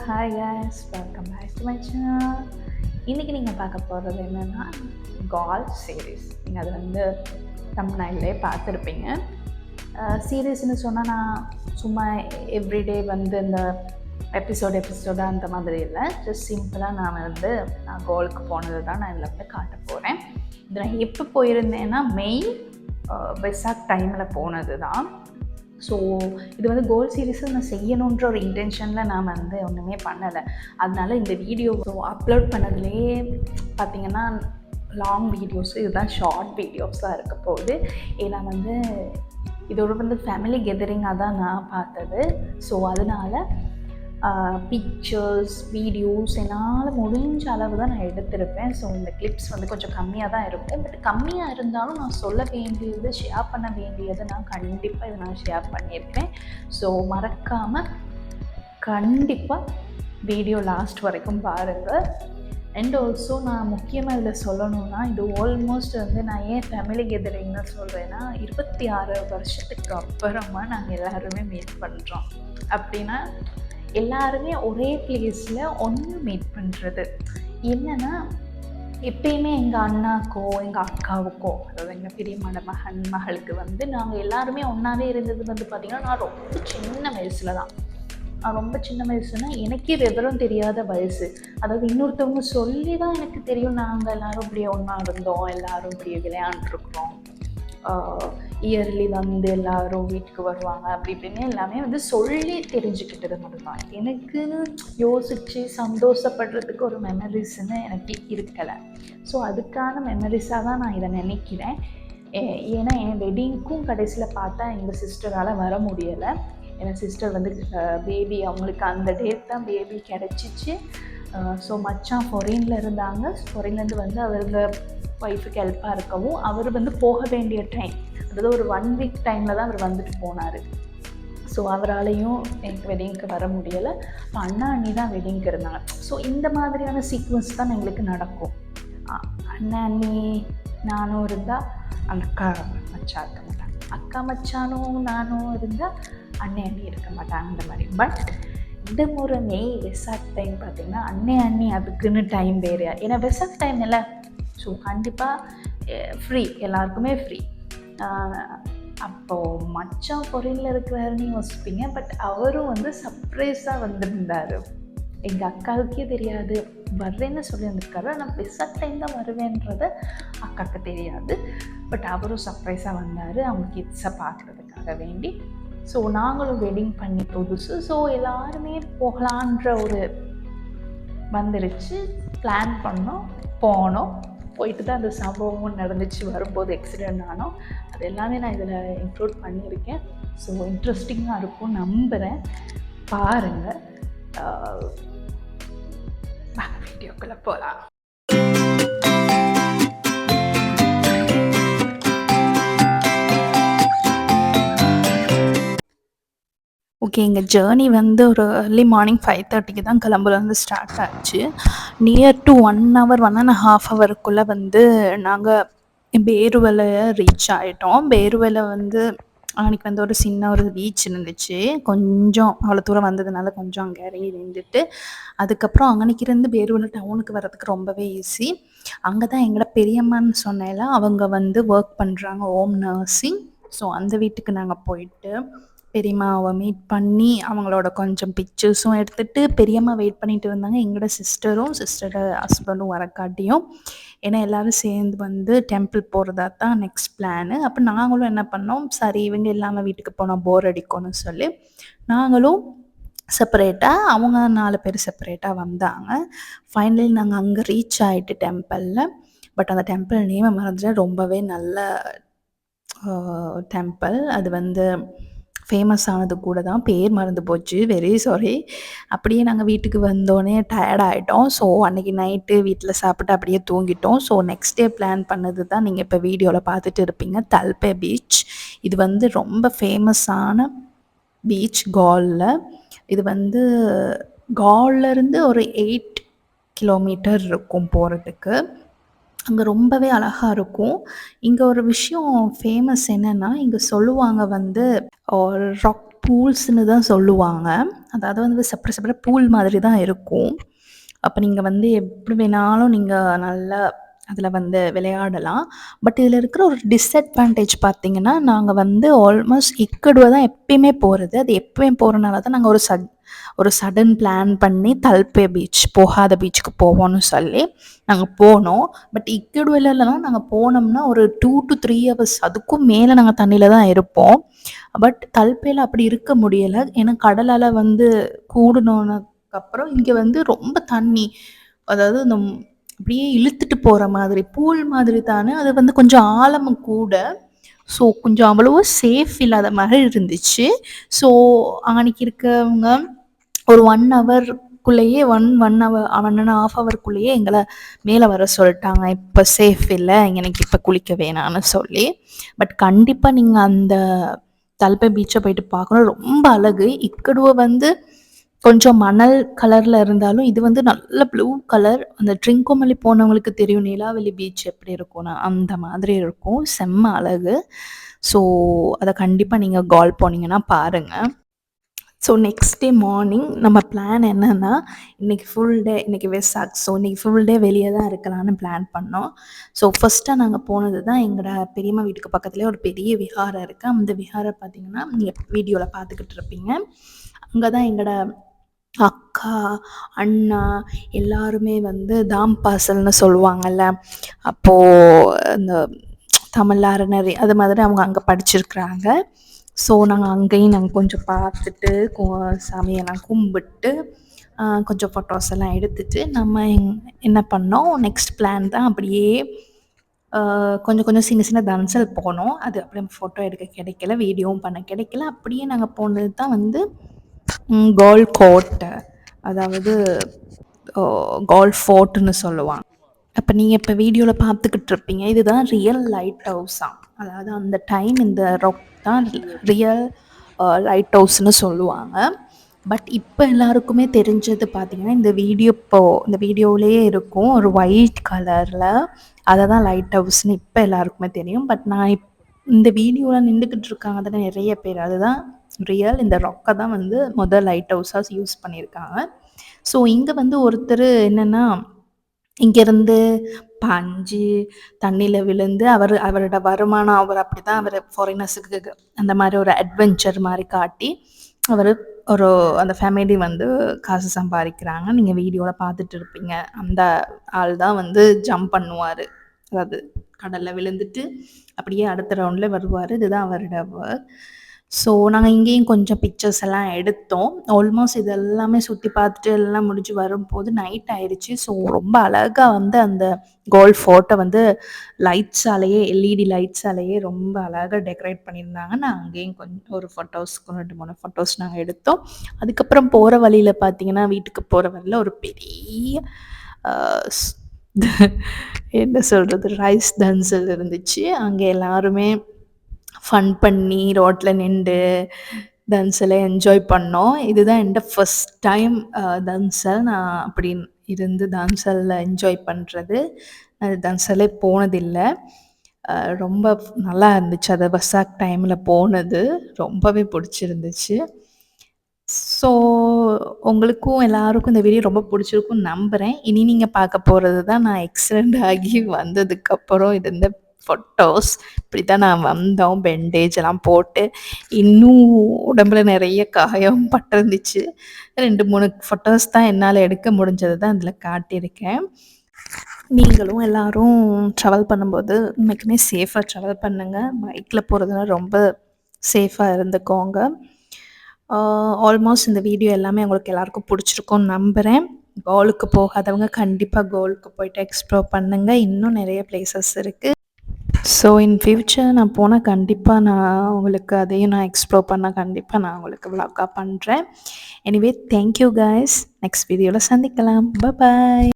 Hi guys, welcome back to my channel. இன்றைக்கி நீங்கள் பார்க்க போகிறது என்னென்னா கால்ஃப் சீரீஸ். நீங்கள் அது வந்து தம்ப்நெயிலே பார்த்துருப்பீங்க. சீரீஸ்னு சொன்னால் நான் சும்மா எவ்ரிடே வந்து இந்த எபிசோடாக அந்த மாதிரி இல்லை. ஜஸ்ட் சிம்பிளாக நான் கோலுக்கு போனது தான் நான் இதில் வந்து காட்ட போகிறேன். இது நான் எப்போ போயிருந்தேன்னா மெய் வெசாக் டைமில் போனது தான். ஸோ இது வந்து கோல் சீரீஸும் நான் செய்யணுன்ற ஒரு இன்டென்ஷனில் நான் வந்து ஒன்றுமே பண்ணலை. அதனால இந்த வீடியோ அப்லோட் பண்ணதுலேயே பார்த்திங்கன்னா லாங் வீடியோஸு இதுதான் ஷார்ட் வீடியோஸாக இருக்க போகுது. ஏன்னா வந்து இதோட வந்து ஃபேமிலி கெதரிங்காக தான் நான் பார்த்தது. ஸோ அதனால் பிக்சர்ஸ் வீடியோஸ் என்னால் முடிஞ்ச அளவு தான் நான் எடுத்திருப்பேன். ஸோ இந்த கிளிப்ஸ் வந்து கொஞ்சம் கம்மியாக தான் இருக்கும். பட் கம்மியாக இருந்தாலும் நான் சொல்ல வேண்டியது ஷேர் பண்ண வேண்டியது நான் கண்டிப்பாக இதை நான் ஷேர் பண்ணியிருக்கேன். ஸோ மறக்காமல் கண்டிப்பாக வீடியோ லாஸ்ட் வரைக்கும் பாருங்கள். அண்ட் ஆல்சோ நான் முக்கியமாக இதில் சொல்லணும்னா இது ஆல்மோஸ்ட் வந்து நான் ஏன் ஃபேமிலி கெதரிங்னு சொல்கிறேன்னா 26 வருஷத்துக்கு அப்புறமா நாங்கள் எல்லாருமே மீட் பண்ணுறோம். அப்படின்னா எல்லாருமே ஒரே பிளேஸில் ஒன்று மீட் பண்ணுறது என்னென்னா, எப்பயுமே எங்கள் அண்ணாக்கோ எங்கள் அக்காவுக்கோ அதாவது எங்கள் பெரியம்மாட மகளுக்கு வந்து நாங்கள் எல்லாருமே ஒன்றாவே இருந்தது வந்து பார்த்திங்கன்னா நான் ரொம்ப சின்ன வயசில் தான். நான் ரொம்ப சின்ன வயசுனா எனக்கே விவரம் தெரியாத வயசு. அதாவது இன்னொருத்தவங்க சொல்லி தான் எனக்கு தெரியும் நாங்கள் எல்லோரும் இப்படியே ஒன்றா இருந்தோம், எல்லோரும் இப்படியே விளையாண்டுருக்குறோம், இயர்லி வந்து எல்லோரும் வீட்டுக்கு வருவாங்க அப்படி இப்படின்னு எல்லாமே வந்து சொல்லி தெரிஞ்சுக்கிட்டது மட்டும்தான். எனக்குன்னு யோசித்து சந்தோஷப்படுறதுக்கு ஒரு மெமரிஸ்ன்னு எனக்கு இருக்கலை. ஸோ அதுக்கான மெமரிஸாக தான் நான் இதை நினைக்கிறேன். ஏன்னா என் வெட்டிங்க்கும் கடைசியில் பார்த்தா எங்கள் சிஸ்டரால் வர முடியலை. ஏன்னா சிஸ்டர் வந்து பேபி அவங்களுக்கு அந்த டேட் தான் பேபி கிடச்சிச்சு. ஸோ மச்சான் ஃபாரினில் இருந்தாங்க. ஃபாரின்லேருந்து வந்து அவங்க ஒய்ஃபுக்கு ஹெல்ப்பாக இருக்கவும் அவர் வந்து போக வேண்டிய டைம், அதாவது ஒரு 1 வீக் டைமில் தான் அவர் வந்துட்டு போனார். ஸோ அவராலையும் எனக்கு வெட்டிங்க்கு வர முடியலை. இப்போ அண்ணா அண்ணி தான் வெட்டிங்க்கு இருந்தாங்க. ஸோ இந்த மாதிரியான சீக்வன்ஸ் தான் எங்களுக்கு நடக்கும். அண்ணா அண்ணி நானும் இருந்தால் அந்த அக்கா மச்சா இருக்க மாட்டாங்க, அக்கா மச்சானும் நானும் இருந்தால் அண்ணே அண்ணி இருக்க மாட்டாங்க அந்த மாதிரி. பட் இந்த முறை மெய் வெசாக் டைம் பார்த்திங்கன்னா அண்ணி அதுக்குன்னு டைம் வேறு. ஏன்னா வெசாக் டைம் இல்லை. ஸோ கண்டிப்பாக ஃப்ரீ, எல்லாருக்குமே ஃப்ரீ. அப்போது மச்சான் பொரியலில் இருக்கிறாருன்னு யோசிப்பீங்க. பட் அவரும் வந்து சர்ப்ரைஸாக வந்திருந்தார். எங்கள் அக்காவுக்கே தெரியாது வர்றேன்னு சொல்லி வந்திருக்காரு. ஆனால் வெசாக் டைம் தான் வருவேன்றது அக்காவுக்கு தெரியாது. பட் அவரும் சர்ப்ரைஸாக வந்தார் அவங்க கிட்ஸை பார்க்குறதுக்காக வேண்டி. ஸோ நாங்களும் வெட்டிங் பண்ணி புதுசு. ஸோ எல்லாருமே போகலான்ற ஒரு வந்துருச்சு. பிளான் பண்ணோம், போனோம். போயிட்டு தான் அந்த சம்பவமும் நடந்துச்சு. வரும்போது ஆக்சிடெண்ட் ஆனோம். அது எல்லாமே நான் இதில் இன்க்ளூட் பண்ணியிருக்கேன். ஸோ இன்ட்ரெஸ்டிங்காக இருக்கும் நம்புகிறேன், பாருங்கள். வீடியோக்குள்ளே போகலாம். ஓகே, எங்கள் ஜேர்னி வந்து ஒரு ஏர்லி மார்னிங் 5:30க்கு தான் கிளம்புலேருந்து ஸ்டார்ட் ஆச்சு. நியர் டு 1 ஹவர் 1.5 ஹவருக்குள்ளே வந்து நாங்கள் பேருவலை ரீச் ஆகிட்டோம். பேருவலை வந்து அன்றைக்கி வந்து ஒரு சின்ன ஒரு பீச் இருந்துச்சு. கொஞ்சம் அவ்வளோ தூரம் வந்ததுனால கொஞ்சம் அங்கே இறங்கி நின்றுட்டு அதுக்கப்புறம் அங்கனைக்கிருந்து பேருவலை டவுனுக்கு வர்றதுக்கு ரொம்பவே ஈஸி. அங்கே தான் எங்களோட பெரியம்மான்னு சொன்னேன்ல, அவங்க வந்து ஒர்க் பண்ணுறாங்க, ஹோம் நர்சிங். ஸோ அந்த வீட்டுக்கு நாங்கள் போயிட்டு பெரியம்மாவை மீட் பண்ணி அவங்களோட கொஞ்சம் பிக்சர்ஸும் எடுத்துகிட்டு பெரியம்மா வெயிட் பண்ணிட்டு இருந்தாங்க. எங்களோட சிஸ்டரோட ஹஸ்பண்டும் வரக்காட்டியும், ஏன்னா எல்லோரும் சேர்ந்து வந்து டெம்பிள் போகிறதா தான் நெக்ஸ்ட் பிளானு. அப்போ நாங்களும் என்ன பண்ணோம், சரி இவங்க இல்லாமல் வீட்டுக்கு போனால் போர் அடிக்கும்னு சொல்லி நாங்களும் செப்பரேட்டாக, அவங்க 4 பேர் செப்பரேட்டாக வந்தாங்க. ஃபைனலி நாங்கள் அங்கே ரீச் ஆகிட்டு டெம்பிளில். பட் அந்த டெம்பிள் நேமை மறந்துட்டு ரொம்பவே நல்ல டெம்பிள். அது வந்து ஃபேமஸ் ஆனது கூட தான், பேர் மறந்து போச்சு, வெரி சாரி. அப்படியே நாங்கள் வீட்டுக்கு வந்தோடனே டயர்ட் ஆகிட்டோம். ஸோ அன்றைக்கி நைட்டு வீட்டில் சாப்பிட்டு அப்படியே தூங்கிட்டோம். ஸோ நெக்ஸ்ட் டே பிளான் பண்ணது தான் நீங்கள் இப்போ வீடியோவில் பார்த்துட்டு இருப்பீங்க, தல்பே பீச். இது வந்து ரொம்ப ஃபேமஸான பீச் காலில். இது வந்து கால்லேருந்து ஒரு 8 கிலோமீட்டர் இருக்கும் போகிறதுக்கு. அங்கே ரொம்பவே அழகாக இருக்கும். இங்கே ஒரு விஷயம் ஃபேமஸ் என்னென்னா, இங்கே சொல்லுவாங்க வந்து ராக் பூல்ஸ்ன்னு தான் சொல்லுவாங்க. அதாவது வந்து செப்பரேட் செப்பரேட் பூல் மாதிரி தான் இருக்கும். அப்ப நீங்க வந்து எப்படி வேணாலும் நீங்க நல்லா அதில வந்து விளையாடலாம். பட் இதில இருக்கிற ஒரு டிஸ்அட்வான்டேஜ் பார்த்தீங்கன்னா, நாங்க வந்து ஆல்மோஸ்ட் இக்கடுவ தான் எப்பயுமே போறது. அது எப்பயும் போறனால தான் நாங்க ஒரு சடன் பிளான் பண்ணி தல்பே பீச், போகாத பீச்சுக்கு போவோம்னு சொல்லி நாங்க போனோம். பட் இக்கடுவிலலாம் நாங்க போனோம்னா ஒரு 2 டூ 3 ஹவர்ஸ் அதுக்கும் மேல நாங்க தண்ணீல தான் இருப்போம். பட் தல்பேல அப்படி இருக்க முடியல. ஏன்னா கடல் அலை வந்து கூடுனோனக்கப்புறம் இங்க வந்து ரொம்ப தண்ணி. அதாவது இந்த அப்படியே இழுத்துட்டு போற மாதிரி, பூல் மாதிரி தானே. அது வந்து கொஞ்சம் ஆழமும் கூட. ஸோ கொஞ்சம் அவ்வளவா சேஃப் இல்லாத மாரி இருந்துச்சு. ஸோ அன்னைக்கு இருக்கவங்க ஒரு 1 ஹவர்க்குள்ளேயே 1 ஹவர் 1 1/2 ஹவர்க்குள்ளேயே எங்கள மேல வர சொல்ட்டாங்க. இப்ப சேஃப் இல்ல. இன்னைக்கு இப்ப குளிக்க வேணான்னு சொல்லி. பட் கண்டிப்பா நீங்க அந்த தல்பை பீச்ச போயிட்டு பார்க்கணும். ரொம்ப அழகு. இக்கடுவ வந்து கொஞ்சம் மணல் கலர்ல இருந்தாலும், இது வந்து நல்ல ப்ளூ கலர். அந்த ட்ரிங்கோமலி போனவங்களுக்கு தெரியும் நீலாவெளி பீச் எப்படி இருக்கும்னு. அந்த மாதிரி இருக்கும். செம்ம அழகு. ஸோ அத கண்டிப்பா நீங்க கால் போனீங்கன்னா பாருங்க. ஸோ நெக்ஸ்ட் டே மார்னிங் நம்ம பிளான் என்னன்னா, இன்னைக்கு ஃபுல் டே இன்னைக்கு வெசாக். ஸோ இன்னைக்கு ஃபுல் டே வெளிய தான் இருக்கலாம்னு பிளான் பண்ணோம். ஸோ ஃபர்ஸ்ட்டா நாங்க போனது தான் எங்களோட பெரியம்மா வீட்டுக்கு பக்கத்திலேயே ஒரு பெரிய விஹாரம் இருக்கு. அந்த விஹாரம் பார்த்தீங்கன்னா, நீங்க வீடியோல பார்த்துக்கிட்டு இருப்பீங்க. அங்க தான் எங்களோட அக்கா, அண்ணா எல்லாருமே வந்து தாம் பாசல்ன்னு சொல்லுவாங்கல்ல. அப்போ இந்த தமிழ்ல அறநெறி அது மாதிரி அவங்க அங்க படிச்சிருக்கிறாங்க. ஸோ நாங்க கொஞ்சம் பார்த்துட்டு, சாமியெல்லாம் கும்பிட்டு, கொஞ்சம் ஃபோட்டோஸ் எல்லாம் எடுத்துட்டு, நம்ம என்ன பண்ணோம், நெக்ஸ்ட் பிளான் தான் அப்படியே கொஞ்சம் கொஞ்சம் சின்ன சின்ன தன்சல் போனோம். அது அப்படியே ஃபோட்டோ எடுக்க கிடைக்கல, வீடியோவும் பண்ண கிடைக்கல. அப்படியே நாங்க போனது தான் வந்து கோல் கோட். அதாவது கோல்ஃப் ஃபோர்ட்ன்னு சொல்லுவாங்க. அப்ப நீங்க இப்ப வீடியோல பார்த்துக்கிட்டு இருப்பீங்க. இதுதான் ரியல் லைட் ஹவுஸாம். அதாவது அந்த டைம் இந்த ராக் தான் ரியல் லைட் ஹவுஸ்ன்னு சொல்லுவாங்க. பட் இப்ப எல்லாருக்குமே தெரிஞ்சது பார்த்தீங்கன்னா, இந்த வீடியோவிலேயே இருக்கும். ஒரு ஒயிட் கலர்ல அத தான் லைட் ஹவுஸ்ன்னு இப்ப எல்லாருக்குமே தெரியும். பட் நான் இந்த வீடியோல நின்டுகிட்டு இருக்காங்க தானே நெறைய பேர். அதுதான் ரியல். இந்த ராக்க தான் வந்து லைட் ஹவுஸா யூஸ் பண்ணியிருக்காங்க. ஸோ இங்க வந்து ஒருத்தரு என்னன்னா இங்கேருந்து பாஞ்சு தண்ணீல விழுந்து அவரோட வருமானம் அப்படிதான் ஃபாரினர்ஸுக்கு அந்த மாரி ஒரு அட்வென்ச்சர் மாரி காட்டி, அவரு ஒரு அந்த ஃபேமிலி வந்து காசு சம்பாரிக்கிறாங்க. நீங்க வீடியோல பார்த்துட்டு இருப்பீங்க. அந்த ஆள் தான் வந்து ஜம்ப் பண்ணுவாரு. அதாவது கடல்ல விழுந்துட்டு, அப்படியே அடுத்த ரவுண்ட்ல வருவாரு. இதுதான் அவரோட ஒர்க். ஸோ நாங்க இங்கேயும் கொஞ்சம் பிக்சர்ஸ் எல்லாம் எடுத்தோம். ஆல்மோஸ்ட் இது எல்லாமே சுத்தி பார்த்துட்டு எல்லாம் முடிஞ்சு வரும்போது நைட் ஆயிடுச்சு. ஸோ ரொம்ப அழகா வந்து அந்த கோல்ட் ஃபோர்ட்ட வந்து லைட்ஸாலேயே எல்இடி லைட்ஸாலேயே ரொம்ப அழகா டெக்கரேட் பண்ணியிருந்தாங்க. நான் அங்கேயும் கொஞ்சம் ஒரு 2, 3 ஃபோட்டோஸ் நாங்க எடுத்தோம். அதுக்கப்புறம் போற வழியில பார்த்தீங்கன்னா, வீட்டுக்கு போற வழியில ஒரு பெரிய அ ஸ் என்ன சொல்றது? ரைஸ் தன்சல் இருந்துச்சு. அங்க எல்லாருமே ஃபன் பண்ணி ரோட்ல நின்டு தன்சல என்ஜாய் பண்ணோம். இதுதான் என்னோட ஃபர்ஸ்ட் டைம் தன்சல். நான் அப்படி இருந்து தன்சல்ல என்ஜாய் பண்றது. தன்சலே போனதில்ல. ரொம்ப நல்லா இருந்துச்சு. அது வெசாக் டைம்ல போனது. ரொம்பவே புடிச்சிருந்துச்சு. ஸோ உங்களுக்கும் எல்லாருக்கும் இந்த வீடியோ ரொம்ப புடிச்சிருக்கும்னு நம்புறேன். இனி நீங்க பார்க்க போறது தான் நான் ஆக்சிடென்ட் ஆகி வந்ததுக்கப்புறம் இருந்த ஃபோட்டோஸ். இப்படி தான் நான் வந்தோம். பெண்டேஜ் எல்லாம் போட்டு, இன்னும் உடம்புல நெறைய காயம் பட்டிருந்துச்சு. 2, 3 ஃபோட்டோஸ் தான் என்னால எடுக்க முடிஞ்சது தான் இதில காட்டியிருக்கேன். நீங்களும் எல்லாரும் ட்ராவல் பண்ணும்போது உண்மைக்குமே சேஃபா ட்ராவல் பண்ணுங்க. பைக்ல போறதுனா ரொம்ப சேஃபா இருந்துக்கோங்க. ஆல்மோஸ்ட் இந்த வீடியோ எல்லாமே உங்களுக்கு எல்லாருக்கும் புடிச்சிருக்கும்னு நம்புறேன். கோலுக்கு போகாதவங்க கண்டிப்பா கோலுக்கு போயிட்டு எக்ஸ்ப்ளோர் பண்ணுங்க. இன்னும் நெறைய பிளேஸஸ் இருக்கு. ஸோ இன் ஃபியூச்சர் நான் போனா கண்டிப்பா நான் உங்களுக்கு அதையும் நான் எக்ஸ்ப்ளோர் பண்ணா கண்டிப்பா நான் உங்களுக்கு விளாகா பண்றேன். Anyway thank you guys. Next வீடியோல சந்திக்கலாம். பாய்.